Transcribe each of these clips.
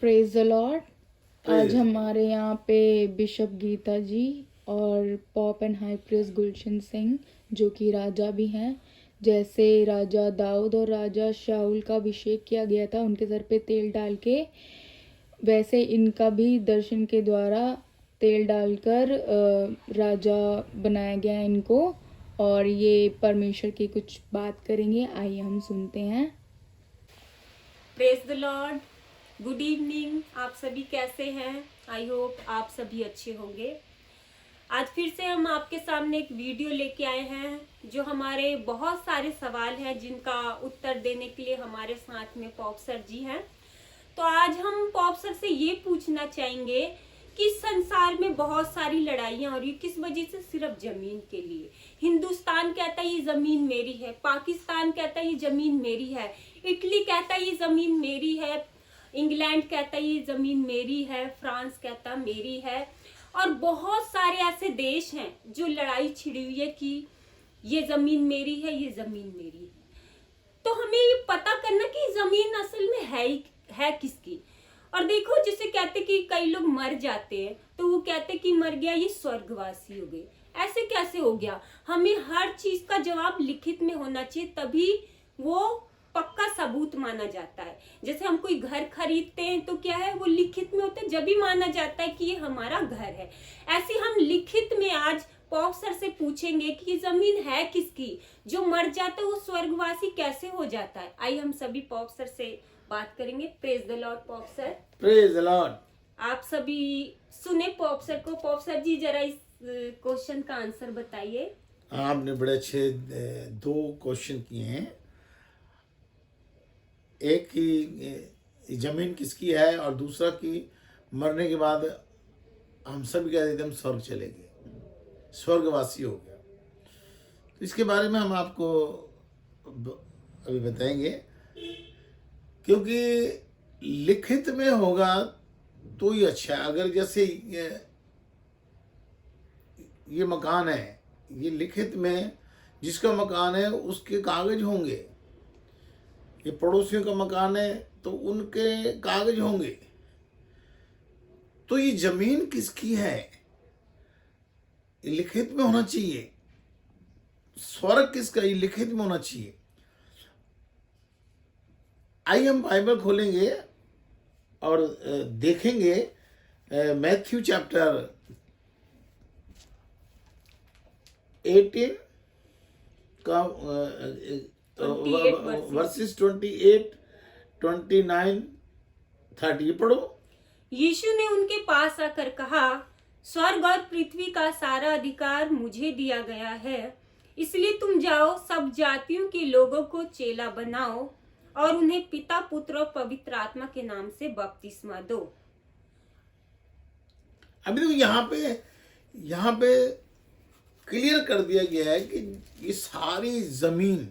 Praise the Lord. आज praise. हमारे यहाँ पे बिशप गीता जी और पॉप एंड हाई प्रीस्ट गुलशन सिंह जो कि राजा भी हैं, जैसे राजा दाऊद और राजा शाऊल का अभिषेक किया गया था उनके सर पे तेल डाल के, वैसे इनका भी दर्शन के द्वारा तेल डालकर राजा बनाया गया है इनको। और ये परमेश्वर की कुछ बात करेंगे, आइए हम सुनते हैं। Praise the Lord. Good evening. आप सभी कैसे हैं? आई होप आप सभी अच्छे होंगे। आज फिर से हम आपके सामने एक वीडियो लेके आए हैं जो हमारे बहुत सारे सवाल हैं जिनका उत्तर देने के लिए हमारे साथ में पॉप सर जी हैं। तो आज हम पॉप सर से ये पूछना चाहेंगे कि संसार में बहुत सारी लड़ाइयां हो रही है, किस वजह से? सिर्फ जमीन के लिए। हिंदुस्तान कहता है ये जमीन मेरी है, पाकिस्तान कहता है ये जमीन मेरी है, इटली कहता है ये जमीन मेरी है, इंग्लैंड कहता है ये जमीन मेरी है, फ्रांस कहता मेरी है, और बहुत सारे ऐसे देश हैं जो लड़ाई छिड़ी हुई है कि ये जमीन मेरी है, ये जमीन मेरी है। तो हमें ये पता करना कि जमीन असल में है किसकी। और देखो, जिसे कहते कि कई लोग मर जाते हैं तो वो कहते कि मर गया, ये स्वर्गवासी हो गए। ऐसे कैसे हो गया? हमें हर चीज का जवाब लिखित में होना चाहिए, तभी वो पक्का सबूत माना जाता है। जैसे हम कोई घर खरीदते हैं तो क्या है, वो लिखित में होता है, जब भी माना जाता है कि ये हमारा घर है। ऐसे हम लिखित में आज पॉप सर से पूछेंगे कि ये जमीन है किसकी। जो मर जाता है वो स्वर्गवासी कैसे हो जाता है? आइए हम सभी पॉप सर से बात करेंगे। Praise the Lord pop sir. Praise the Lord. आप सभी सुने पॉप सर को। पॉप सर जी जरा इस क्वेश्चन का आंसर बताइए। आपने बड़े अच्छे दो क्वेश्चन किए हैं। एक की जमीन किसकी है और दूसरा कि मरने के बाद हम सब कह देते हम स्वर्ग चले गए, स्वर्गवासी हो गया। तो इसके बारे में हम आपको अभी बताएंगे, क्योंकि लिखित में होगा तो ही अच्छा है। अगर जैसे ये मकान है, ये लिखित में जिसका मकान है उसके कागज होंगे, ये पड़ोसियों का मकान है तो उनके कागज होंगे। तो ये जमीन किसकी है ये लिखित में होना चाहिए। स्वर्ग किसका ये लिखित में होना चाहिए। आइए हम बाइबल खोलेंगे और देखेंगे मैथ्यू चैप्टर 18 का वर्सेस 28, 29, 30 पढ़ो। यीशु ने उनके पास आकर कहा, स्वर्ग और पृथ्वी का सारा अधिकार मुझे दिया गया है, इसलिए तुम जाओ, सब जातियों के लोगों को चेला बनाओ और उन्हें पिता, पुत्र और पवित्र आत्मा के नाम से बपतिस्मा दो। अभी तो यहाँ पे क्लियर कर दिया गया है कि ये सारी जमीन,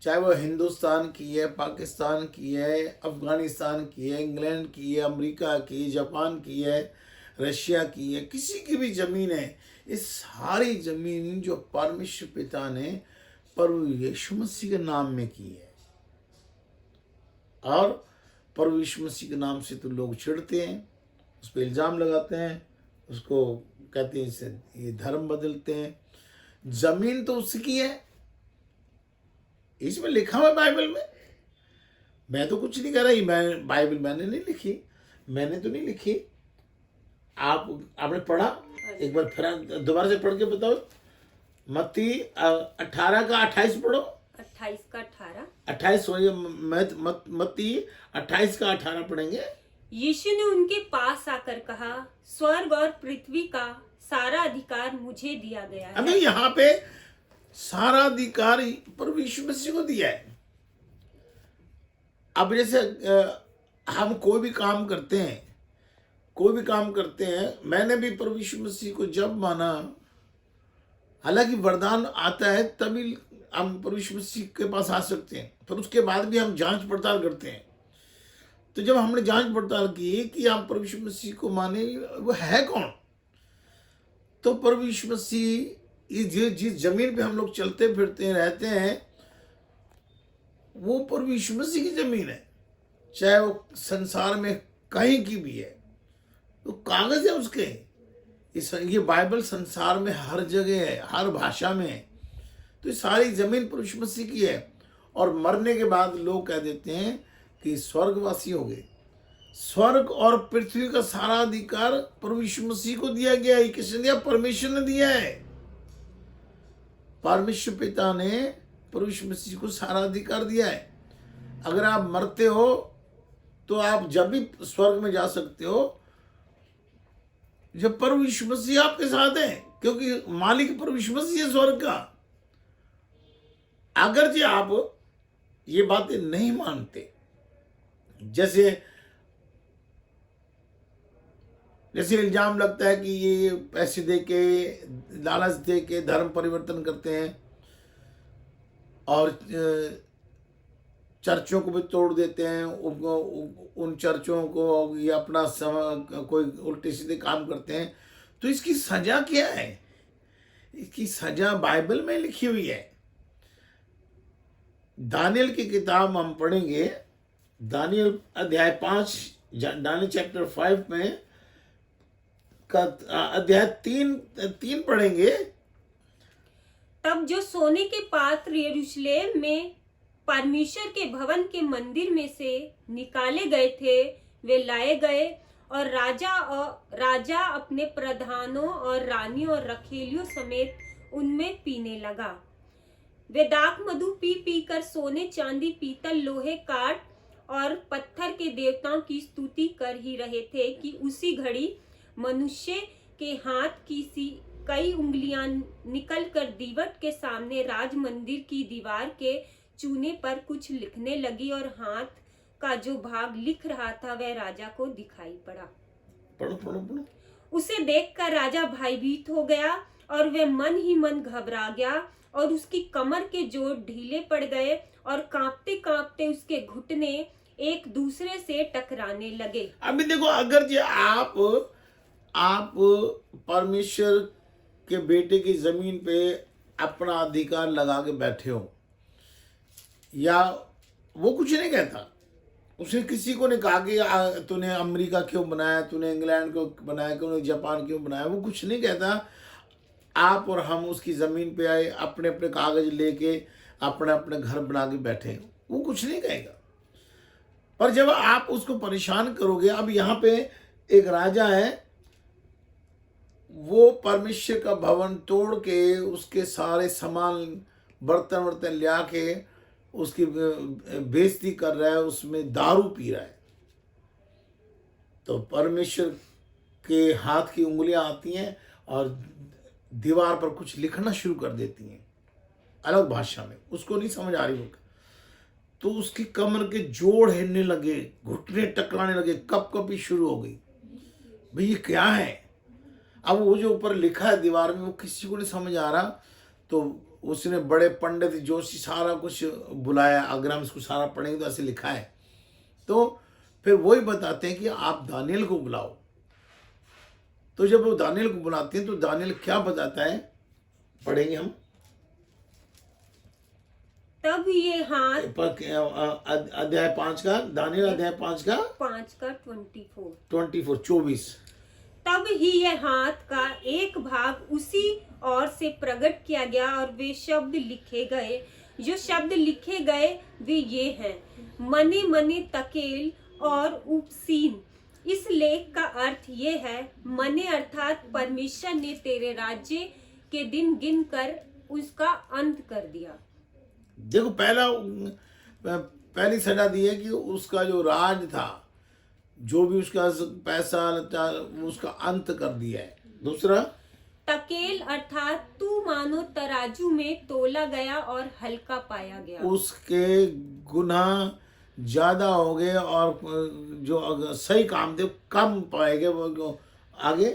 चाहे वो हिंदुस्तान की है, पाकिस्तान की है, अफगानिस्तान की है, इंग्लैंड की है, अमेरिका की, जापान की है, रशिया की है, किसी की भी जमीन है, इस सारी जमीन जो परमेश्वर पिता ने प्रभु यीशु मसीह के नाम में की है। और प्रभु यीशु मसीह के नाम से तो लोग चिढ़ते हैं, उस पर इल्ज़ाम लगाते हैं, उसको कहते हैं इससे ये धर्म बदलते हैं। जमीन तो उसकी है, इसमें लिखा हुआ है बाइबल में। मैं तो कुछ नहीं कर रही, मैं बाइबल मैंने नहीं लिखी, मैंने तो नहीं लिखी। आपने पढ़ा? एक बार फिर दोबारा से पढ़ के बताओ। मत्ती 18 का 28 पढ़ो। 28 का 18। 28 मत्ती 28 का 18 पढ़ेंगे। यीशु ने उनके पास आकर कहा, स्वर्ग और पृथ्वी का सारा अधिकार मुझे दिया गया है। हमें यहाँ पे सारा अधिकार प्रभु यीशु मसीह को दिया है। अब जैसे हम कोई भी काम करते हैं, मैंने भी प्रभु यीशु मसीह को जब माना, हालांकि वरदान आता है तभी हम प्रभु यीशु मसीह के पास आ सकते हैं, पर उसके बाद भी हम जांच पड़ताल करते हैं। तो जब हमने जांच पड़ताल की कि हम प्रभु यीशु मसीह को माने, वो है कौन, तो प्रभु यीशु मसीह जिस जमीन पे हम लोग चलते फिरते हैं, रहते हैं, वो प्रभु यीशु मसीह की जमीन है। चाहे वो संसार में कहीं की भी है, तो कागज है उसके। ये बाइबल संसार में हर जगह है, हर भाषा में है। तो ये सारी जमीन प्रभु मसीह की है। और मरने के बाद लोग कह देते हैं कि स्वर्गवासी हो गए। स्वर्ग और पृथ्वी का सारा अधिकार प्रभु यीशु मसीह को दिया गया है। किसने दिया? परमेश्वर ने दिया है। परमेश्वर पिता ने प्रभु यीशु मसीह को सारा अधिकार दिया है। अगर आप मरते हो तो आप जब भी स्वर्ग में जा सकते हो जब प्रभु यीशु मसीह आपके साथ है, क्योंकि मालिक प्रभु यीशु मसीह है स्वर्ग का। अगर जो आप ये बातें नहीं मानते, जैसे इल्जाम लगता है कि ये पैसे दे के, लालच दे के धर्म परिवर्तन करते हैं और चर्चों को भी तोड़ देते हैं, उन चर्चों को ये अपना कोई उल्टे सीधे काम करते हैं, तो इसकी सजा क्या है? इसकी सजा बाइबल में लिखी हुई है। दानियल की किताब हम पढ़ेंगे, दानियल अध्याय 5, दानियल चैप्टर 5 में का अध्याय 3 पढ़ेंगे। तब जो सोने के पात्र यरूशलेम में परमेश्वर के भवन के मंदिर में से निकाले गए थे, वे लाए गए और राजा अपने प्रधानों और रानियों और रखेलियों समेत उनमें पीने लगा। वे दाख मधु पी पी कर सोने, चांदी, पीतल, लोहे, काठ और पत्थर के देवताओं की स्तुति कर ही रहे थे कि उसी घड़ी मनुष्य के हाथ की सी कई उंगलियां निकलकर दीवट के सामने राज मंदिर की दीवार के चूने पर कुछ लिखने लगी और हाथ का जो भाग लिख रहा था वह राजा को दिखाई पड़ा। पढ़ो। उसे देखकर राजा भयभीत हो गया और वह मन ही मन घबरा गया और उसकी कमर के जोड़ ढीले पड़ गए और कांपते कांपते उसके घुटने एक दूसरे से टकराने लगे। अभी देखो, अगर जो आप परमेश्वर के बेटे की जमीन पे अपना अधिकार लगा के बैठे हो, या वो कुछ नहीं कहता, उसने किसी को नहीं कहा कि तूने अमेरिका क्यों बनाया, तूने इंग्लैंड क्यों बनाया, तूने जापान क्यों बनाया, वो कुछ नहीं कहता। आप और हम उसकी ज़मीन पे आए, अपने अपने कागज लेके अपने अपने घर बना के बैठे, वो कुछ नहीं कहेगा। पर जब आप उसको परेशान करोगे, अब यहाँ पे एक राजा है, वो परमेश्वर का भवन तोड़ के उसके सारे सामान बर्तन वर्तन लिया के उसकी बेइज्जती कर रहा है, उसमें दारू पी रहा है। तो परमेश्वर के हाथ की उंगलियां आती हैं और दीवार पर कुछ लिखना शुरू कर देती हैं अलग भाषा में, उसको नहीं समझ आ रही वो। तो उसकी कमर के जोड़ हिलने लगे, घुटने टकराने लगे, कपकपी शुरू हो गई। भाई ये क्या है? अब वो जो ऊपर लिखा है दीवार में वो किसी को नहीं समझ आ रहा। तो उसने बड़े पंडित जोशी सारा कुछ बुलाया, अगर हम इसको सारा पढ़ेंगे तो ऐसे लिखा है। तो फिर वही बताते हैं कि आप दानियल को बुलाओ। तो जब वो दानियल को बुलाते हैं तो दानियल क्या बताता है, पढ़ेंगे हम। तब ये हाथ अध्याय 5 का, दानियल अध्याय 5 का 24। तब ही यह हाथ का एक भाग उसी ओर से प्रकट किया गया और वे शब्द लिखे गए। जो शब्द लिखे गए वे ये हैं, मने मने तकेल और उपसीन। इस लेख का अर्थ ये है, मने अर्थात परमेश्वर ने तेरे राज्य के दिन गिन कर उसका अंत कर दिया। देखो, पहली सजा दी है कि उसका जो राज था, जो भी उसका पैसा उसका अंत कर दिया है। दूसरा, तकेल अर्थात तू मानो तराजू में तोला गया और हल्का पाया गया। उसके गुनाह ज्यादा हो गए और जो सही काम थे कम पाए गए। वो आगे,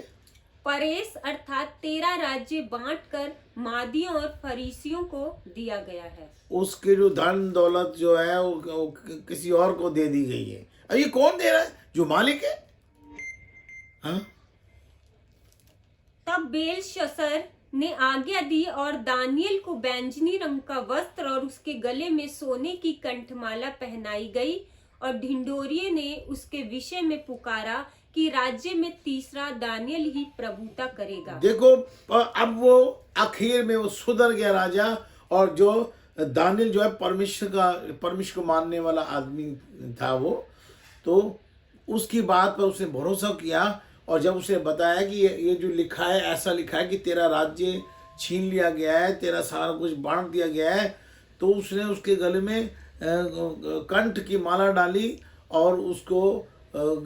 परेश अर्थात तेरा राज्य बांटकर मादियों और फरीसियों को दिया गया है। उसके जो धन दौलत जो है वो किसी और को दे दी गई है। अब ये कौन दे रहा है? जो मालिक है। हाँ? तब बेलशस्सर ने आज्ञा दी और दानियल को बैंजनी रंग का वस्त्र और उसके गले में सोने की कंठमाला पहनाई गई और ढिंढोरिये ने उसके विषय में पुकारा कि राज्य में तीसरा दानियल ही प्रभुता करेगा। देखो अब वो आखिर में वो सुधर गया राजा, और जो दानियल जो है परमेश्वर को मानने वाला आदमी था वो, तो उसकी बात पर उसने भरोसा किया। और जब उसने बताया कि ये जो लिखा है, ऐसा लिखा है कि तेरा राज्य छीन लिया गया है, तेरा सारा कुछ बांट दिया गया है, तो उसने उसके गले में कंठ की माला डाली और उसको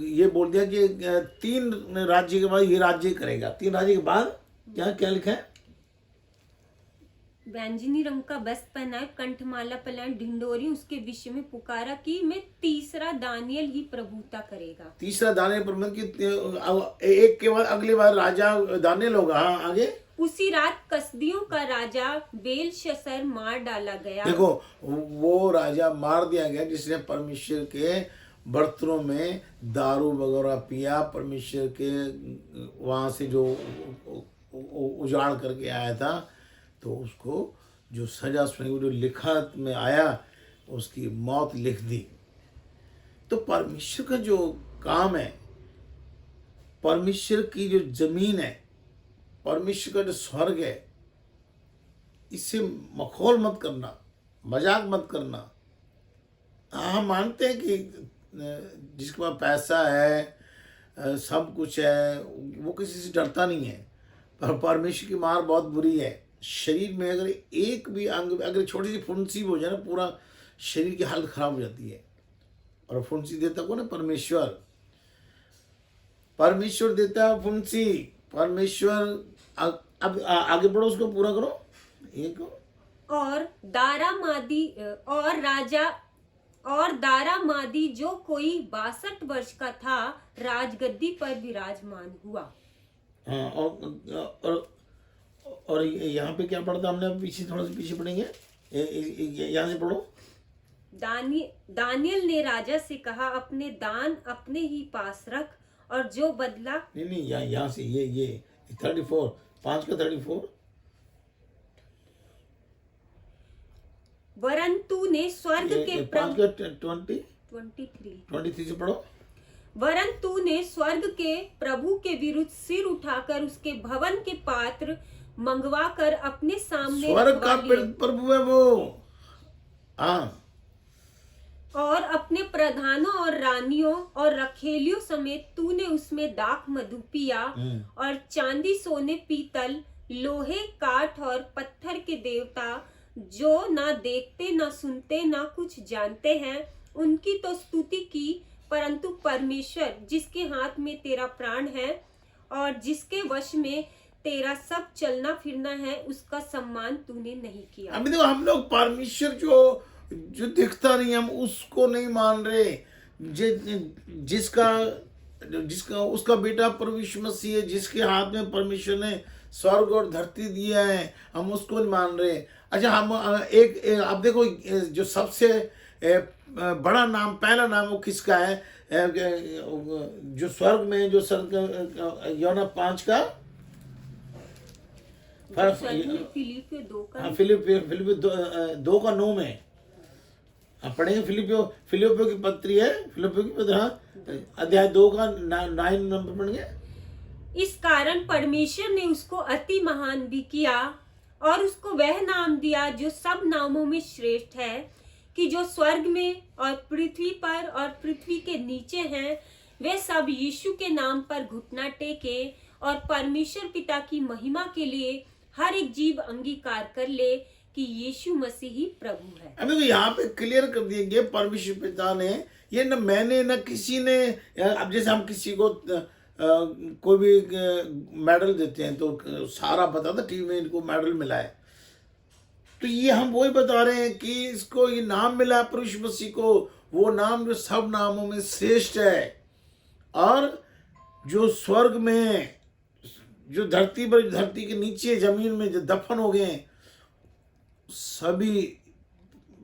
ये बोल दिया कि 3 राज्य के बाद ये राज्य करेगा। 3 राज्य के बाद क्या क्या लिखा है? बैंजनी रंग का वस्त्र पहनाए, कंठमाला पहनाए, ढिंढोरी उसके विषय में पुकारा कि मैं तीसरा दानियल ही प्रभुता करेगा। तीसरा दानियल प्रबंध की एक के बाद अगली बार राजा दानियल होगा। हाँ, आगे। उसी रात कसदियों का राजा बेलशस्सर मार डाला गया। देखो वो राजा मार दिया गया जिसने परमेश्वर के बर्तनों में दारू वगैरह पिया, परमेश्वर के वहाँ से जो उजाड़ करके आया था, तो उसको जो सजा सुनी, जो लिखत में आया, उसकी मौत लिख दी। तो परमेश्वर का जो काम है, परमेश्वर की जो जमीन है, परमेश्वर का जो स्वर्ग है, इससे मखौल मत करना, मजाक मत करना। हम मानते हैं कि जिसके पास पैसा है, सब कुछ है, वो किसी से डरता नहीं है, पर परमेश्वर की मार बहुत बुरी है। शरीर में अगर एक भी अंग, अगर छोटी सी फुंसी हो जाए ना, पूरा शरीर की हालत खराब हो जाती है। और फुंसी देता कौन है? परमेश्वर। परमेश्वर देता है फुंसी, परमेश्वर। अब आगे बढ़ो, उसको पूरा करो। एक और दारा मादी जो कोई 62 वर्ष का था, राजगद्दी पर विराजमान हुआ। हाँ, और यहाँ पे क्या पढ़ता हमने? अब पीछे, थोड़ा सा पीछे पढ़ेंगे, यहाँ से पढ़ो। दानियल ने राजा से कहा, अपने दान अपने ही पास रख, और जो बदला। नहीं, यहाँ से ये 34, 5 का 34। वरन तूने स्वर्ग के 5 का 23 से पढ़ो। वरन तूने स्वर्ग के प्रभु के विरुद्ध सिर उठाकर उसके भवन के पात्र मंगवा कर अपने सामने स्वर्ग का प्रभु है वो। हाँ। और अपने प्रधानों और रानियों और रखेलियों समेत तूने उसमें दाख मधु पिया, और चांदी, सोने, पीतल, लोहे, काठ और पत्थर के देवता जो ना देखते, ना सुनते, ना कुछ जानते हैं, उनकी तो स्तुति की, परंतु परमेश्वर जिसके हाथ में तेरा प्राण है और जिसके वश में तेरा सब चलना फिरना है, उसका सम्मान तूने नहीं किया। अभी देखो, हम लोग परमेश्वर जो दिखता नहीं, हम उसको नहीं मान रहे। जिसका उसका बेटा प्रभु यीशु मसीह है, जिसके हाथ में परमेश्वर ने स्वर्ग और धरती दिया है, हम उसको नहीं मान रहे। अच्छा, हम एक आप देखो, जो सबसे बड़ा नाम, पहला नाम वो किसका है? जो स्वर्ग में, जो स्वर्ग, यूहन्ना 5 का फिलिपियो 2 का। हाँ, फिलिपियो 2 का 9 में आप पढ़ेंगे। फिलिपियो की पत्री है, फिलिपियो की पत्री, हाँ, अध्याय 2 का 9 नंबर पढ़ेंगे। इस कारण परमेश्वर ने उसको अति महान भी किया और उसको वह नाम दिया जो सब नामों में श्रेष्ठ है, कि जो स्वर्ग में और पृथ्वी पर और पृथ्वी के नीचे हैं, वे सब यीशु के नाम पर घुटना टेके और परमेश्वर पिता की महिमा के लिए हर एक जीव अंगीकार कर ले कि यीशु मसीह ही प्रभु है। अभी यहाँ पे क्लियर कर दिया गया, परमेश्वर पिता ने, ये न मैंने न किसी ने। अब जैसे हम किसी को कोई भी मेडल देते हैं तो सारा बताता टीम में इनको मेडल मिला है, तो ये हम वही बता रहे हैं कि इसको ये नाम मिला है प्रभु यीशु मसीह को, वो नाम जो सब नामों में श्रेष्ठ है। और जो स्वर्ग में, जो धरती पर, धरती के नीचे जमीन में जो दफन हो गए, सभी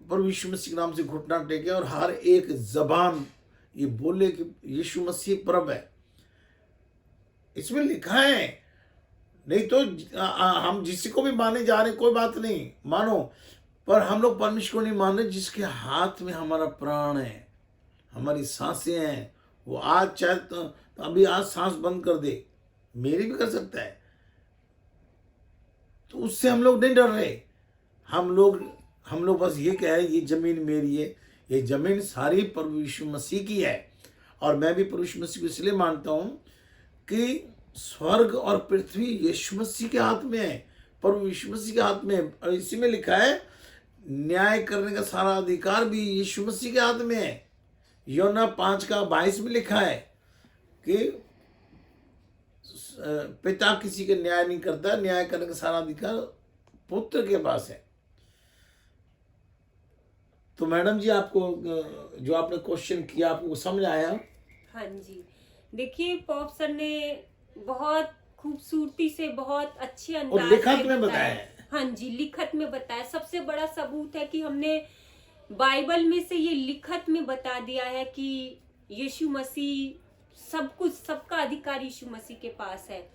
प्रभु यीशु मसीह के नाम से घुटना टेके और हर एक जबान ये बोले कि यीशु मसीह प्रभु है। इसमें लिखा है। नहीं तो हम जिसी को भी माने जा रहे, कोई बात नहीं, मानो, पर हम लोग परमेश्वर को नहीं मान रहे जिसके हाथ में हमारा प्राण है। हमारी सांसें हैं, वो आज चाहे तो अभी आज सांस बंद कर दे, मेरी भी कर सकता है। तो उससे हम लोग नहीं डर रहे। हम लोग बस ये कह ये जमीन मेरी है, ये जमीन सारी प्रभु यीशु मसीह की है। और मैं भी प्रभु यीशु मसीह को इसलिए मानता हूं कि स्वर्ग और पृथ्वी यीशु मसीह के हाथ में है, प्रभु यीशु मसीह के हाथ में है। और इसी में लिखा है न्याय करने का सारा अधिकार भी यीशु मसीह के हाथ में है। योना 5:22 में लिखा है कि पिता किसी के न्याय नहीं करता, न्याय करने का सारा अधिकार पुत्र के पास है। तो मैडम जी, आपको जो आपने क्वेश्चन किया, आपको समझ आया? हाँ जी, देखिए पॉप सर ने बहुत खूबसूरती से, बहुत अच्छे और अंदाज लिखत में बताया है। हाँ जी, लिखत में बताया। सबसे बड़ा सबूत है कि हमने बाइबल में से ये लिखत में बता दिया है कि यीशु मसीह सब कुछ, सबका अधिकार यीशु मसीह के पास है।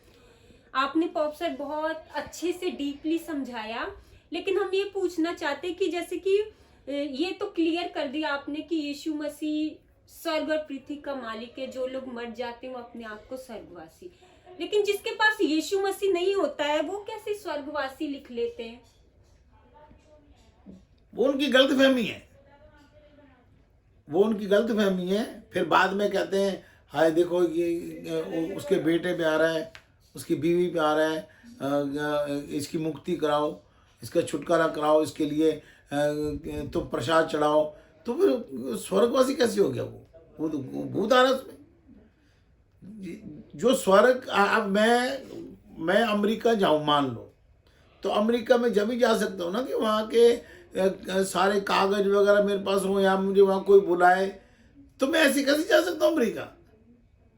आपने पॉप सर बहुत अच्छे से डीपली समझाया, लेकिन हम ये पूछना चाहते कि जैसे कि ये तो क्लियर कर दिया आपने कि यीशु मसीह स्वर्ग और पृथ्वी का मालिक है, जो लोग मर जाते हैं वो अपने आप को स्वर्गवासी, लेकिन जिसके पास यीशु मसीह नहीं होता है वो कैसे स्वर्गवासी लिख लेते हैं? वो उनकी गलतफहमी है, वो उनकी गलतफहमी है। फिर बाद में कहते हैं हाय देखो ये उसके बेटे पे आ रहा है, उसकी बीवी पे आ रहा है, इसकी मुक्ति कराओ, इसका छुटकारा कराओ, इसके लिए तो प्रसाद चढ़ाओ। तो फिर स्वर्गवासी कैसे हो गया वो तो भूत आ रहा है उसमें। जो स्वर्ग, अब मैं अमेरिका जाऊं मान लो, तो अमेरिका में जब ही जा सकता हूँ ना कि वहाँ के सारे कागज वगैरह मेरे पास हो, या मुझे वहाँ कोई बुलाए, तो मैं ऐसे कैसे जा सकता हूँ अमेरिका?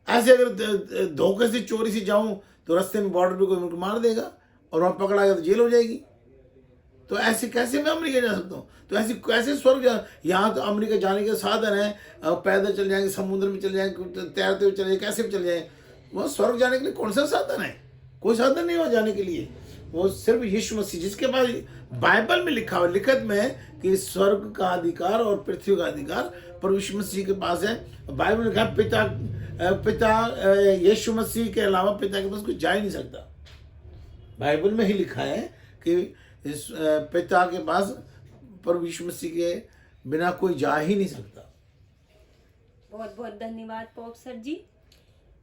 ऐसे अगर धोखे से चोरी से जाऊं तो रास्ते में बॉर्डर पे कोई मुझे मार देगा और वहाँ पकड़ा गया तो जेल हो जाएगी। तो ऐसे कैसे मैं अमेरिका जा सकता हूँ? तो ऐसे कैसे स्वर्ग जा? यहाँ तो अमेरिका जाने के साधन है, पैदल चल जाएंगे, समुद्र में चले जाएंगे, तैरते हुए चले जाएंगे, कैसे भी चले जाएंगे। वहाँ स्वर्ग जाने के लिए कौन सा साधन है? कोई साधन नहीं हो जाने के लिए। वो सिर्फ यीशु मसीह, जिसके पास बाइबल में लिखा हुआ, लिखत में है कि स्वर्ग का अधिकार और पृथ्वी का अधिकार प्रभु यीशु मसीह के पास है। बाइबल में लिखा पिता यीशु मसीह के अलावा पिता के पास कोई जा ही नहीं सकता। बाइबल में ही लिखा है कि इस पिता के पास प्रभु यीशु मसीह के बिना कोई जा ही नहीं सकता। बहुत बहुत धन्यवाद पॉप सर जी।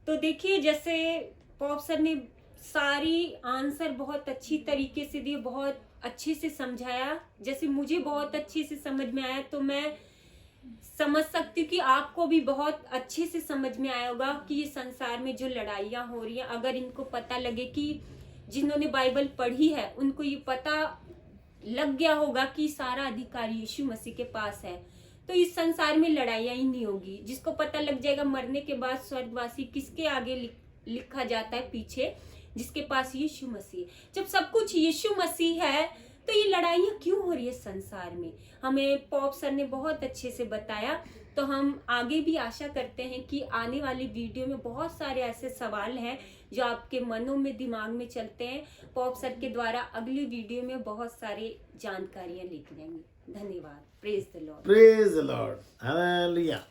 तो देखिए, जैसे पॉप सर ने सारी आंसर बहुत अच्छी तरीके से दिए, बहुत अच्छे से समझाया। जैसे मुझे बहुत अच्छे से समझ में आया, तो मैं समझ सकती हूँ कि आपको भी बहुत अच्छे से समझ में आया होगा कि ये संसार में जो लड़ाइयाँ हो रही हैं, अगर इनको पता लगे कि जिन्होंने बाइबल पढ़ी है उनको ये पता लग गया होगा कि सारा अधिकार यीशु मसीह के पास है, तो इस संसार में लड़ाइयाँ ही नहीं होगी। जिसको पता लग जाएगा मरने के बाद स्वर्गवासी किसके आगे लिखा जाता है पीछे, जिसके पास यीशु मसीह। जब सब कुछ यीशु मसीह है तो ये लड़ाइयाँ क्यों हो रही है संसार में? हमें पॉप सर ने बहुत अच्छे से बताया। तो हम आगे भी आशा करते हैं कि आने वाली वीडियो में बहुत सारे ऐसे सवाल हैं जो आपके मनों में, दिमाग में चलते हैं। पॉप सर के द्वारा अगली वीडियो में बहुत सारी जानकारियां लेके जाएंगे। धन्यवाद। Praise the Lord. Praise the Lord. Hallelujah.